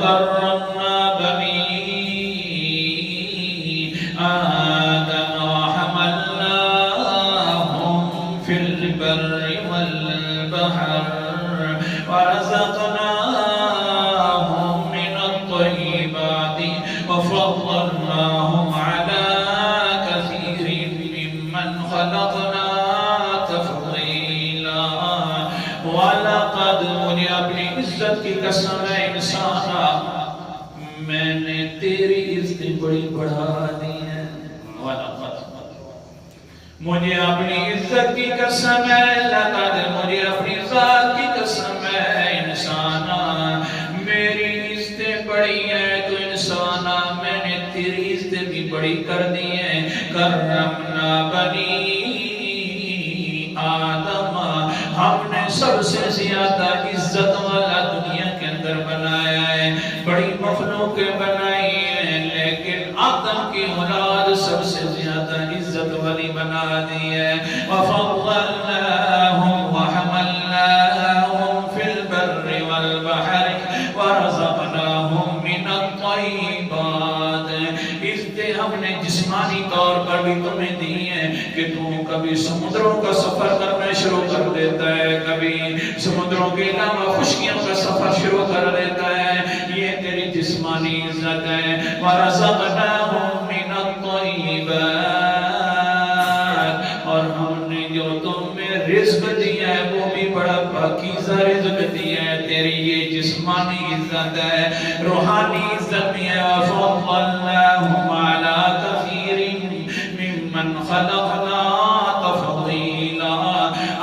کرمنا بنی آدم وحملناهم في البر والبحر ورزقناهم من الطيبات وفضلناهم على كثير ممن خلقنا تفضيلا وَلَقَدْ مجھے اپنی عزت کی قسم ہے انسانا میں نے تیری عزت بڑی بڑھا دی ہے وَلَقَدْ مجھے اپنی عزت کی قسم ہے لَقَدْ مجھے اپنی ذات کی قسم ہے انسانا میری عزتیں بڑی ہیں تو انسانا میں نے تیری عزت بھی بڑی کر دی ہے کرمنا بنی آدم ہم نے سب سے زیادہ عزت والا دنیا کے اندر بنایا ہے بڑی مخلوقیں بنائی ہیں لیکن آدم کی اولاد سب سے زیادہ عزت والی بنا دی ہے وَفَضَّلْنَاهُمْ وَحَمَلْنَاهُمْ فِي الْبَرِّ وَالْبَحْرِ وَرَزَقْنَاهُمْ مِنَ الطَّيِّبَاتِ عزتیں ہم نے جسمانی طور پر بھی تمہیں دی ہیں کہ تم کبھی سمندروں کا سفر کرنا شروع کر دیتا ہے کبھی سمندروں کے علاوہ خشکیوں کا سفر شروع کر دیتا ہے یہ تیری جسمانی عزت ہے وَرَزَقْنَاهُمْ مِنَ الطَّيِّبَاتِ اور ہم نے جو تمہیں رزق دیا ہے وہ بھی بڑا پاکیزہ رزق دیا ہے تیری یہ جسمانی عزت ہے روحانی عزت بھی ہے وَفَضَّلْنَاهُمْ عَلَى كَثِيرٍ مِّمَّنْ خَلَقْنَا تَفْضِيلًا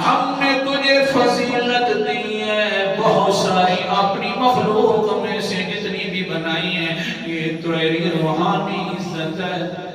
ہم نے تجھے فضیلت دی ہے بہت ساری اپنی مخلوق میں سے جتنی بھی بنائی ہیں یہ تیری روحانی عزت ہے